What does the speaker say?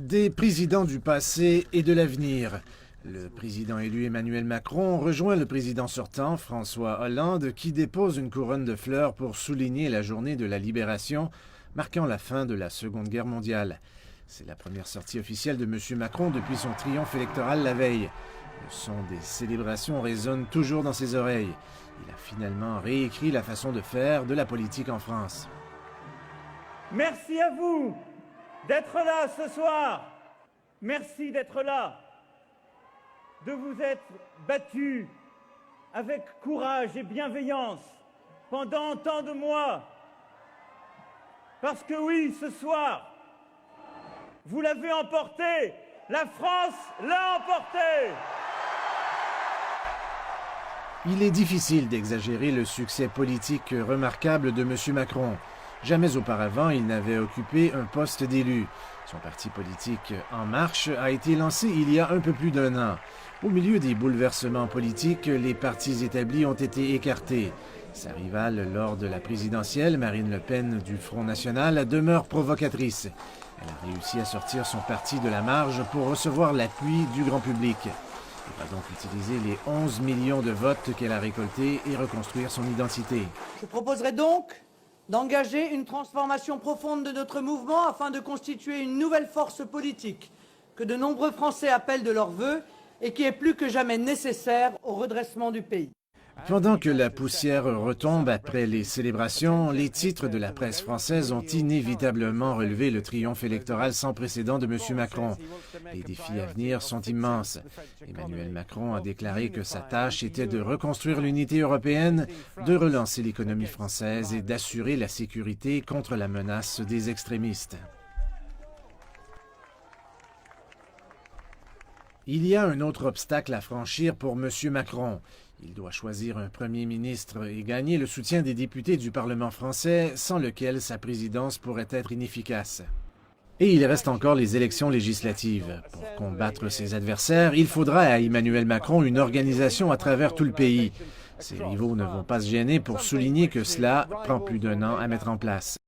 Des présidents du passé et de l'avenir. Le président élu Emmanuel Macron rejoint le président sortant François Hollande qui dépose une couronne de fleurs pour souligner la journée de la libération, marquant la fin de la Seconde Guerre mondiale. C'est la première sortie officielle de M. Macron depuis son triomphe électoral la veille. Le son des célébrations résonne toujours dans ses oreilles. Il a finalement réécrit la façon de faire de la politique en France. Merci à vous d'être là ce soir. Merci d'être là, de vous être battus avec courage et bienveillance pendant tant de mois. Parce que oui, ce soir, vous l'avez emporté, la France l'a emporté. Il est difficile d'exagérer le succès politique remarquable de M. Macron. Jamais auparavant, il n'avait occupé un poste d'élu. Son parti politique En Marche a été lancé il y a un peu plus d'un an. Au milieu des bouleversements politiques, les partis établis ont été écartés. Sa rivale lors de la présidentielle, Marine Le Pen du Front National, demeure provocatrice. Elle a réussi à sortir son parti de la marge pour recevoir l'appui du grand public. Elle va donc utiliser les 11 millions de votes qu'elle a récoltés et reconstruire son identité. Je proposerai donc d'engager une transformation profonde de notre mouvement afin de constituer une nouvelle force politique que de nombreux Français appellent de leurs vœux et qui est plus que jamais nécessaire au redressement du pays. Pendant que la poussière retombe après les célébrations, les titres de la presse française ont inévitablement relevé le triomphe électoral sans précédent de M. Macron. Les défis à venir sont immenses. Emmanuel Macron a déclaré que sa tâche était de reconstruire l'unité européenne, de relancer l'économie française et d'assurer la sécurité contre la menace des extrémistes. Il y a un autre obstacle à franchir pour M. Macron. Il doit choisir un premier ministre et gagner le soutien des députés du Parlement français, sans lequel sa présidence pourrait être inefficace. Et il reste encore les élections législatives. Pour combattre ses adversaires, il faudra à Emmanuel Macron une organisation à travers tout le pays. Ses rivaux ne vont pas se gêner pour souligner que cela prend plus d'un an à mettre en place.